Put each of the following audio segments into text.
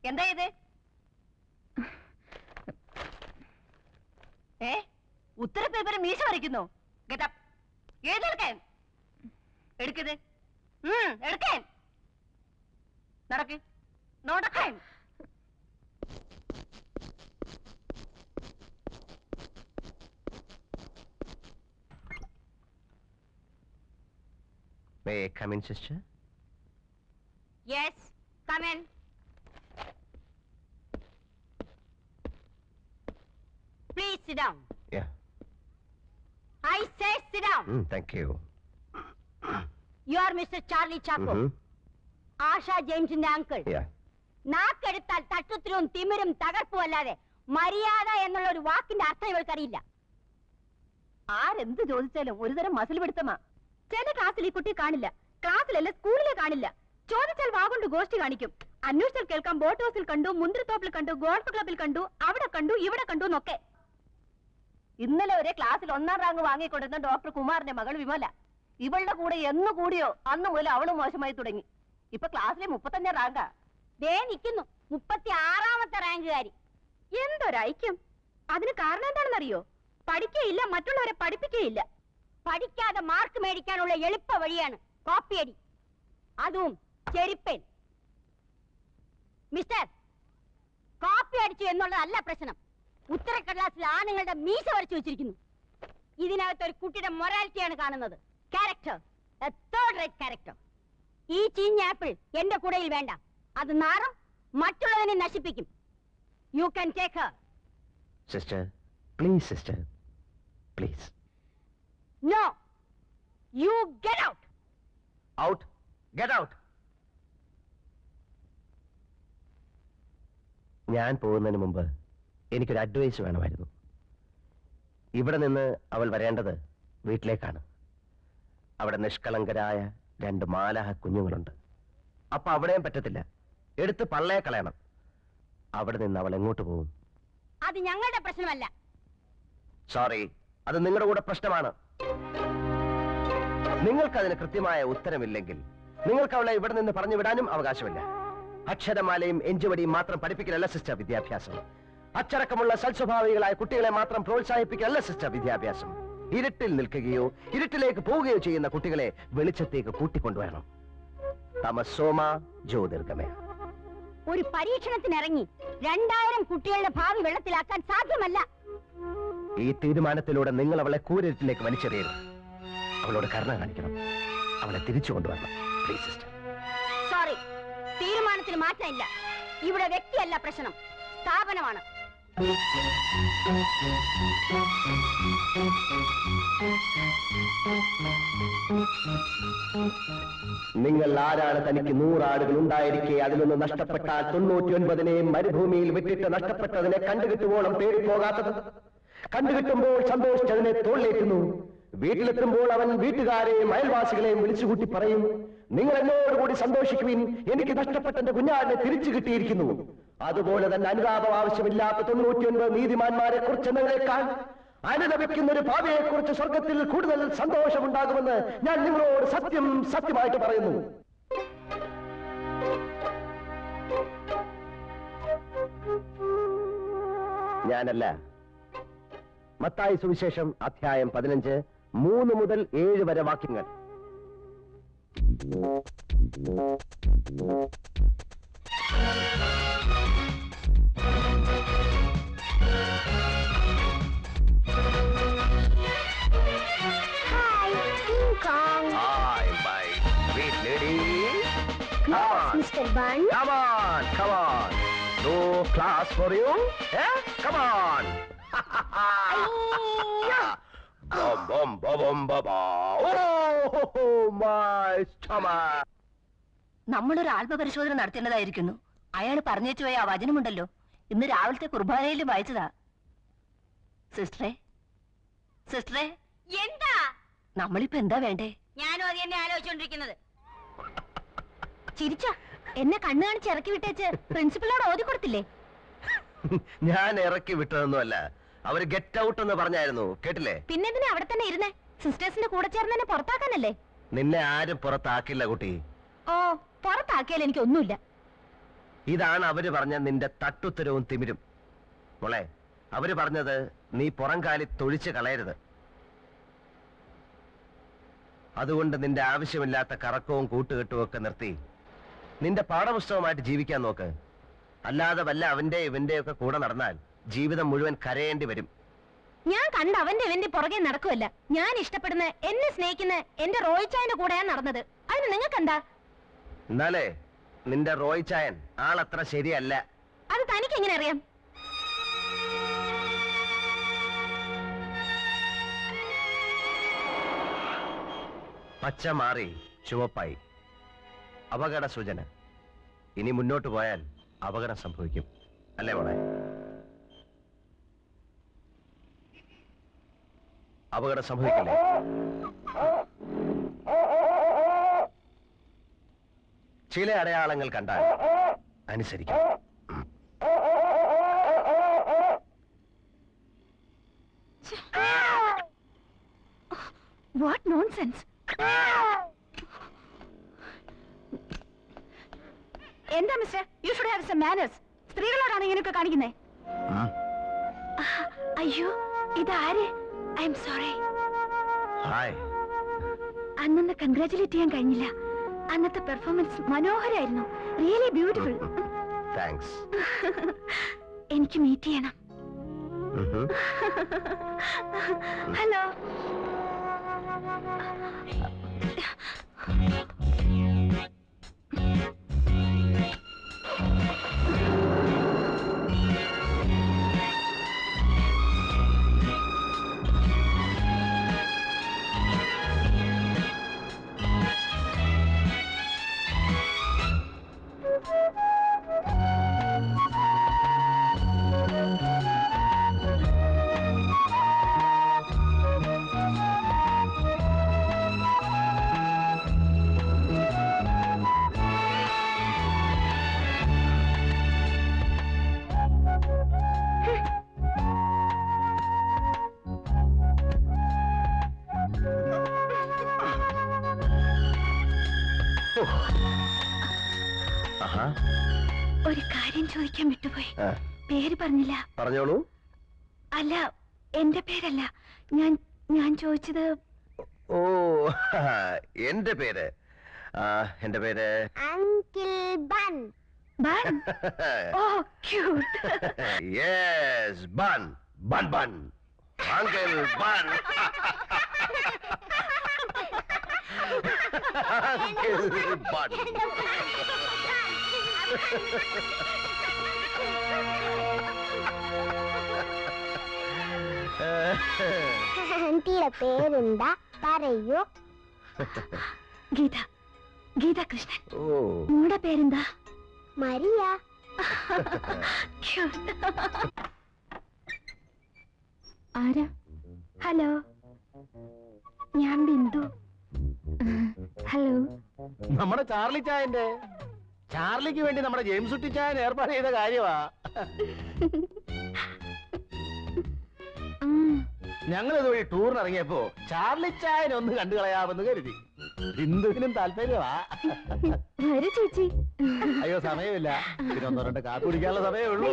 എന്താ ഇത്? ഉത്തര പേപ്പർ മീശ വരയ്ക്കുന്നു. എഴുതെടുക്കാൻ എടുക്കത് എടുക്കാൻ നടക്ക് നോടക്കാൻ. May I come in, sister? Yes, come in. Please sit down. Yeah. I say sit down. Thank you. You are Mr. Charlie Chaco. Asha James in the uncle. Yeah. നാക്കെടുത്താൽ തട്ടുത്തിരും തിമിരും തകർപ്പും അല്ലാതെ മര്യാദ എന്നുള്ള ഒരു വാക്കിന്റെ അർത്ഥം ഇവൾക്കറിയില്ല. ആരെന്ത് ചോദിച്ചാലും ഒരുതരം മസിൽ പിടുത്തമാ. ചില ക്ലാസ്സിൽ ഈ കുട്ടി കാണില്ല, ക്ലാസ്സിലല്ല സ്കൂളിലെ കാണില്ല. ചോദിച്ചാൽ വാഗൊണ്ട് ഗോഷ്ടി കാണിക്കും. അന്വേഷിച്ചാൽ കേൾക്കാം ബോട്ട് ഹൗസിൽ കണ്ടു, മുന്തിരിത്തോപ്പിൽ കണ്ടു, ഗോൾഫ് ക്ലബിൽ കണ്ടു, അവിടെ കണ്ടു, ഇവിടെ കണ്ടു എന്നൊക്കെ. ഇന്നലെ ഒരേ ക്ലാസ്സിൽ 1ാം റാങ്ക് വാങ്ങിക്കൊണ്ടിരുന്ന ഡോക്ടർ കുമാറിന്റെ മകൾ വിമല. ഇവളുടെ കൂടെ എന്ന് കൂടിയോ അന്ന് മുതൽ അവള് മോശമായി തുടങ്ങി. ഇപ്പൊ ക്ലാസ്സിലെ 35ാം റാങ്കാ. ദേ നിൽക്കുന്നു 36ാമത്തെ റാങ്കുകാരി. എന്തൊരൈക്യം! അതിന് കാരണം എന്താണെന്നറിയോ? പഠിക്കയില്ല, മറ്റുള്ളവരെ പഠിപ്പിക്കുകയില്ല. പഠിക്കാതെ മാർക്ക് മേടിക്കാനുള്ള എളുപ്പ വഴിയാണ് കോപ്പിയടി, അതും ചെരിപ്പേൻ. മിസ്റ്റർ, കോപ്പി അടിച്ചു എന്നുള്ളതല്ല പ്രശ്നം. ഉത്തരക്കടലാസിൽ ആണുങ്ങളുടെ മീശ വരച്ചു വെച്ചിരിക്കുന്നു. ഇതിനകത്ത് ഒരു കുട്ടിയുടെ മൊറാലിറ്റിയാണ് കാണുന്നത്. Character, third rate character. ഈ ചീഞ്ഞ ആപ്പിൾ എന്റെ കൂടയിൽ വേണ്ട. അത് നാറും, മറ്റുള്ളതിനെ നശിപ്പിക്കും. You can take Har. Sister, please, sister, please. No, you get out. Out? Get out. ഞാൻ പോകുന്നതിന് മുമ്പ് എനിക്കൊരു അഡ്വൈസ് വേണമായിരുന്നു. ഇവിടെ നിന്ന് അവൾ വരേണ്ടത് വീട്ടിലേക്കാണ്. അവിടെ നിഷ്കളങ്കരായ 2 മാലാഹ കുഞ്ഞുങ്ങളുണ്ട്. അപ്പൊ അവിടെയും പറ്റത്തില്ല, എടുത്ത് പള്ളയെ കളയണം. അവിടെ നിന്ന് അവൾ എങ്ങോട്ട് പോകും? അത് ഞങ്ങളുടെ പ്രശ്നമല്ല. സോറി, അത് നിങ്ങളുടെ കൂടെ പ്രശ്നമാണ്. നിങ്ങൾക്കതിന് കൃത്യമായ ഉത്തരമില്ലെങ്കിൽ നിങ്ങൾക്ക് അവളെ ഇവിടെ നിന്ന് പറഞ്ഞു വിടാനും അവകാശമില്ല. അക്ഷരമാലയും എഞ്ചുവടിയും മാത്രം പഠിപ്പിക്കലല്ല സിസ്റ്റർ വിദ്യാഭ്യാസം. അച്ചടക്കമുള്ള സൽസ്വഭാവികളായ കുട്ടികളെ മാത്രം പ്രോത്സാഹിപ്പിക്കലല്ല സിസ്റ്റർ വിദ്യാഭ്യാസം. ഇരുട്ടിൽ നിൽക്കുകയോ ഇരുട്ടിലേക്ക് പോവുകയോ ചെയ്യുന്ന കുട്ടികളെ വെളിച്ചത്തേക്ക് കൂട്ടിക്കൊണ്ടുവരണം. തമസോമ ജ്യോതിർഗമയ. ഒരു പരീക്ഷണത്തിനിറങ്ങി 2000 കുട്ടികളുടെ ഭാവി വെള്ളത്തിലാക്കാൻ സാധ്യമല്ല. ഈ തീരുമാനത്തിലൂടെ നിങ്ങൾ അവളെ കൂരിട്ടിലേക്ക് വലിച്ചെറിയരുത്. അവളോട് കരുണ കാണിക്കണം. അവളെ തിരിച്ചു കൊണ്ടുവരണം. Please sister. സോറി, തീരുമാനത്തിന് മാറ്റമില്ല. ഇവിടെ വ്യക്തിയല്ല പ്രശ്നം, സ്ഥാപനമാണ്. നിങ്ങൾ ആരാണ്? തനിക്ക് 100 ആടുകൾ ഉണ്ടായിരിക്കെ അതിലൊന്ന് നഷ്ടപ്പെട്ടാൽ 99 മരുഭൂമിയിൽ വിട്ടിട്ട് നഷ്ടപ്പെട്ടതിനെ കണ്ടുകിട്ടുവോളം പേടിപ്പോകാത്തത്? കണ്ടുകിട്ടുമ്പോൾ സന്തോഷിച്ചതിനെ തോളിലേറ്റുന്നു. വീട്ടിലെത്തുമ്പോൾ അവൻ വീട്ടുകാരെയും അയൽവാസികളെയും വിളിച്ചുകൂട്ടി പറയും, നിങ്ങൾ എന്നോടുകൂടി സന്തോഷിക്കുവിൻ, എനിക്ക് നഷ്ടപ്പെട്ട എന്റെ കുഞ്ഞാടിനെ തിരിച്ചു കിട്ടിയിരിക്കുന്നു. അതുപോലെ തന്നെ അനുതാപം ആവശ്യമില്ലാത്ത 99 നീതിമാന്മാരെ കുറിച്ചെന്നതിനേക്കാൾ അനുദപിക്കുന്ന ഒരു ഭാവിയെ കുറിച്ച് സ്വർഗത്തിൽ കൂടുതൽ സന്തോഷമുണ്ടാകുമെന്ന് ഞാൻ നിങ്ങളോട് സത്യമായിട്ട് പറയുന്നു. ഞാനല്ല. മത്തായി സുവിശേഷം അധ്യായം 15 3 മുതൽ 7 വരെ വാക്യങ്ങൾ. Hi, my sweet lady. Come on, Mr. Bun. Come on, come on. No class for you? Eh? Come on. Bom, bom, bom, bom, bom, bom. Oh, my stomach. നമ്മളൊരു ആത്മപരിശോധന നടത്തേണ്ടതായിരിക്കുന്നു. അയാൾ പറഞ്ഞേച്ചു പോയ ആ വചനമുണ്ടല്ലോ, ഇന്ന് രാവിലത്തെ കുർബാനയിൽ വായിച്ചതാ. സിസ്റ്ററെ, സിസ്റ്ററെ, എന്താ? നമ്മളിപ്പോ എന്താ വേണ്ടേ? ഞാനും അത് തന്നെ ആലോചിച്ചോണ്ടിരിക്കുന്നത്. ചിരിച്ച എന്നെ കണ്ണു കാണിച്ച് ഇറക്കി വിട്ടേച്ച് പ്രിൻസിപ്പളിനോട് ഓതി കൊടുത്തില്ലേ? ഞാൻ ഇറക്കി വിട്ടതൊന്നുമല്ല, അവര് ഗെറ്റ് ഔട്ട് എന്ന് പറഞ്ഞായിരുന്നു, കേട്ടില്ലേ? പിന്നെന്തിനാ അവിടെ തന്നെ ഇരുന്നേ? സിസ്റ്റേഴ്സിന്റെ കൂടെ ചേർന്ന് എന്നെ പുറത്താക്കാനല്ലേ? നിന്നെ ആരും പുറത്താക്കില്ല കുട്ടി. ഓ, പുറത്താക്കിയാൽ എനിക്ക് ഒന്നുമില്ല. ഇതാണ് അവര് പറഞ്ഞ നിന്റെ തട്ടുത്തരവും തിമിരും. മോളെ, അവര് പറഞ്ഞത് നീ പുറം കാലി തൊഴിച്ച് കളയരുത്. അതുകൊണ്ട് നിന്റെ ആവശ്യമില്ലാത്ത കറക്കവും കൂട്ടുകെട്ടും ഒക്കെ നിർത്തി നിന്റെ പാഠപുസ്തകമായിട്ട് ജീവിക്കാൻ നോക്ക്. അല്ലാതെ വല്ല അവന്റെ ഇവന്റെ ഒക്കെ കൂടെ നടന്നാൽ ജീവിതം മുഴുവൻ കരയേണ്ടി വരും. ഞാൻ കണ്ട അവന്റെ ഇവന്റെ പുറകെ നടക്കുമല്ല. ഞാൻ ഇഷ്ടപ്പെടുന്ന, എന്നെ സ്നേഹിക്കുന്ന എന്റെ റോയിച്ചായന്റെ കൂടെയാണ് നടന്നത്. അതിന് നിങ്ങൾക്കെന്താ? എന്നാലേ നിന്റെ റോയ് ചായൻ ആളത്ര ശരിയല്ല. അത് തനിക്ക് എങ്ങനെ അറിയാം? പച്ച മാറി ചുവപ്പായി. അപകട സൂചന. ഇനി മുന്നോട്ട് പോയാൽ അപകടം സംഭവിക്കും, അല്ലേ മോളെ? അപകടം സംഭവിക്കില്ലേ? ചില അടയാളങ്ങൾ കണ്ടാൽ അനുസരിക്കണം. What nonsense! എന്താ mister? You should have some manners. സ്ത്രീകളോടാണ് ഇങ്ങനെയൊക്കെ കാണിക്കുന്നേ. അയ്യോ, ഇതാര്? I'm sorry. ഹായ്. അന്നൊന്ന് കൺഗ്രാറ്റുലേറ്റ് ചെയ്യാൻ കഴിഞ്ഞില്ല. അന്നത്തെ പെർഫോമൻസ് മനോഹരായിരുന്നു. Really beautiful. താങ്ക്സ്. എനിക്ക് മീറ്റ് ചെയ്യണം. ഹലോ. ഒരു കാര്യം ചോദിക്കാൻ വിട്ടുപോയി. പേര് പറഞ്ഞില്ല. പറഞ്ഞോളൂ. അല്ല, എന്റെ പേരല്ല. ഞാൻ ചോദിച്ചത്. ഓ, എന്റെ പേര് അങ്കിൾ ബൺ. ബൺ? ഓ, cute. Yes, bun bun bun. Uncle bun. Uncle bun. ആന്റിയുടെ പേരെന്താ പറയൂ? ഗീത. ഗീത കൃഷ്ണൻ. ഓ, നിങ്ങളുടെ പേരെന്താ? മരിയ. ആരാ? ഹലോ, ഞാൻ ബിന്ദു. ഹലോ. നമ്മുടെ ചാർലി ചായന്റെ. ചാർലിക്ക് വേണ്ടി നമ്മുടെ ജെയിംസ് കുട്ടി ചായൻ ഏർപ്പാട് ചെയ്ത കാര്യമാ. ഞങ്ങൾ ഇതുവഴി ടൂറിന് ഇറങ്ങിയപ്പോ ചാർലി ചായനെ ഒന്ന് കണ്ടു കളയാമെന്ന് കരുതി. ബിന്ദുവിനും താല്പര്യമാ. വരൂ ചേച്ചി. അയ്യോ, സമയമില്ല. പിന്നെ ഒന്നോ രണ്ട് കാപ്പി കുടിക്കാനുള്ള സമയമേ ഉള്ളൂ.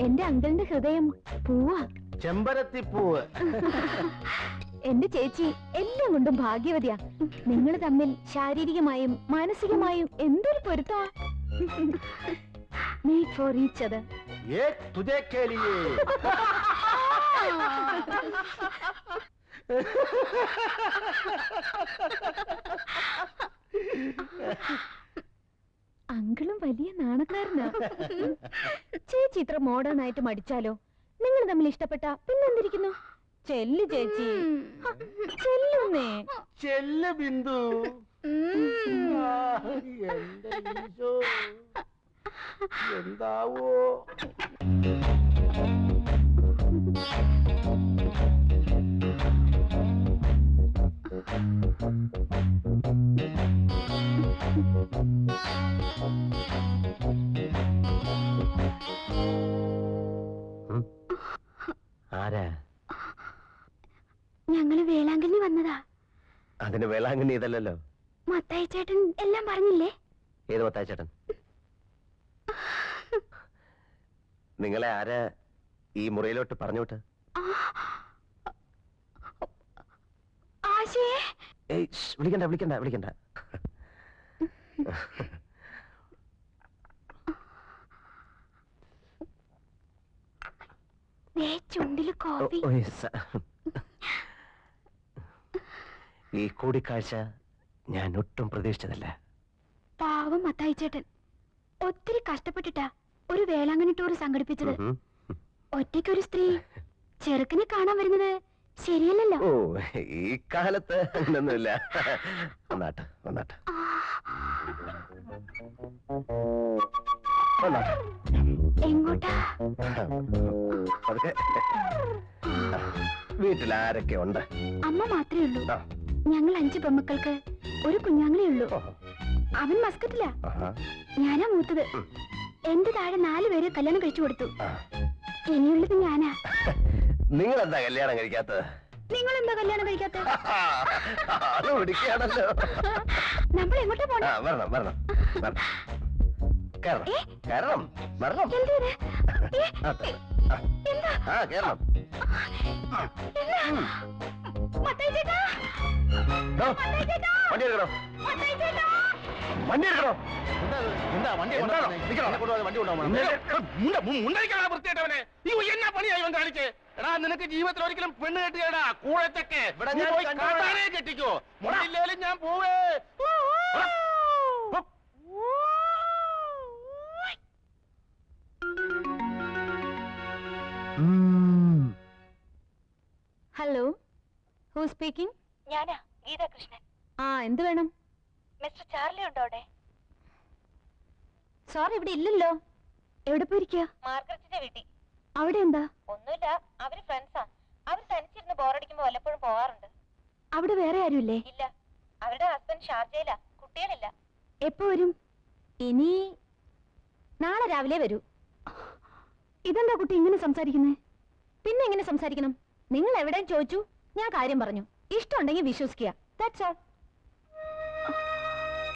എന്റെ അങ്കിളിന്റെ ഹൃദയം പൂവാ. ചെമ്പരത്തിപ്പൂവ്. എന്റെ ചേച്ചി എല്ലാം കൊണ്ടും ഭാഗ്യവതിയാ. നിങ്ങൾ തമ്മിൽ ശാരീരികമായും മാനസികമായും എന്തൊരു പൊരുത്തമാ. Made for each other. एक तुझे के लिए. അങ്കിളും വലിയ നാണക്കാരനാ. ചേച്ചി ഇത്ര മോഡേൺ ആയിട്ട് മടിച്ചാലോ? നിങ്ങൾ തമ്മിൽ ഇഷ്ടപ്പെട്ട പിന്നെന്തിരിക്കുന്നു? ചെല്ലു ചേച്ചി, ചെല്ലുന്നേ. ചെല്ല് ബിന്ദു. എന്റെ ഈശോ, എന്താവോ? ആരാ? ഞങ്ങള് വേളാങ്കണ്ണി വന്നതാ. അതിന് വേളാങ്കണ്ണി ഇതല്ലല്ലോ. മത്തായി ചേട്ടൻ എല്ലാം പറഞ്ഞില്ലേ? ഏത് മത്തായി ചേട്ടൻ? നിങ്ങളെ ആരാ ഈ മുറിയിലോട്ട് പറഞ്ഞോട്ട്? ആശയെ ഏയ് വിളിക്കണ്ട വിളിക്കണ്ട വിളിക്കണ്ട. ചുണ്ടില് കോപ്പി. ഈ കൂടിക്കാഴ്ച ഞാൻ ഒട്ടും പ്രതീക്ഷിച്ചതല്ല. പാവം മത്തായി ചേട്ടൻ ഒത്തിരി കഷ്ടപ്പെട്ടിട്ടാ ഒരു വേളാങ്കണ്ണി ടൂർ സംഘടിപ്പിച്ചത്. ഒറ്റയ്ക്കൊരു സ്ത്രീ ചെറുക്കനെ കാണാൻ വരുന്നത് ശരിയല്ലല്ലോ. ഓ, ഈ കാലത്ത് അങ്ങനൊന്നുമില്ല. വന്നാട്ടെ വന്നാട്ടെ വന്നാട്ടെ. എങ്ങോട്ടാ? അതൊക്കെ വീട്ടിൽ ആരൊക്കെ ഉണ്ട്? അമ്മ മാത്രമേ ഉള്ളൂ. ആ. ഞങ്ങൾ 5 പെമ്മക്കൾക്ക് ഒരു കുഞ്ഞാങ്ങളേ ഉള്ളൂ. ഓഹോ. അവൻ മസ്കറ്റില്ല. ആഹാ. ഞാനാ മൂത്തത്. എന്റെ താഴെ 4 പേര് കല്യാണം കഴിച്ചു കൊടുത്തു. ആ. ഇനിയുള്ളത് ഞാനാ. നിങ്ങളെന്താ കല്യാണം കഴിക്കാത്തത്? നിങ്ങൾ എന്താ കല്യാണം കഴിക്കാത്ത? ആള് പിടിക്കുകയാണല്ലോ. നമ്മൾ എങ്ങോട്ടാ പോണേ? ആ, വരണം വരണം വരണം. കേറണം കേറണം വരണം. എന്തിന്? ആ, ആ കേറണം. മത്തായി ചേട്ടാ, ദോ, വണ്ടി എടുക്കണോ? വണ്ടി എടുക്കണോ? എന്താ വണ്ടി എന്താണോ? നിൽക്കണോ? വണ്ടി വൃത്തിയായിട്ടവനെ എന്നാ പണിയാ ഇവൻ കാണിച്ചേ? എടാ നിനക്ക് ജീവിതത്തിൽ ഒരിക്കലും പെണ്ണ് കെട്ടിയടാ കൂഴത്തൊക്കെ നീ പോയി കാട്ടാനെ കെട്ടിക്കോ. മുടയില്ലേലും ഞാൻ പോവേ. Hello, who speaking? ഞാനാ ഗീതാ കൃഷ്ണൻ. ആ, എന്ത് വേണം? മിസ്റ്റർ ചാർലി ഉണ്ടോ അവിടെ? സോറി, ഇവിടെ ഇല്ലല്ലോ. എവിടെ പോയിരിക്കുക? മാർഗരറ്റിന്റെ വീട്ടിൽ. അവിടെ എന്താ? ഒന്നുമില്ല, അവര് ഫ്രണ്ട്സാ. അവർ തനിച്ചിരുന്ന് ബോറടിക്കുമ്പോ വല്ലപ്പോഴും പോവാറുണ്ട്. അവിടെ വേറെ ആരുമില്ലേ? ഇല്ല, അവരുടെ ഹസ്ബൻഡ് ഷാർജയിലാ. കുട്ടികളില്ല. എപ്പോ വരും? ഇനി നാളെ രാവിലെ വരൂ. ഇതെന്താ കുട്ടി ഇങ്ങനെ സംസാരിക്കുന്നേ? പിന്നെ എങ്ങനെ സംസാരിക്കണം? നിങ്ങൾ എവിടെയും ചോദിച്ചു, ഞാൻ കാര്യം പറഞ്ഞു. ഇഷ്ടമുണ്ടെങ്കിൽ വിശ്വസിക്കുക. That's all.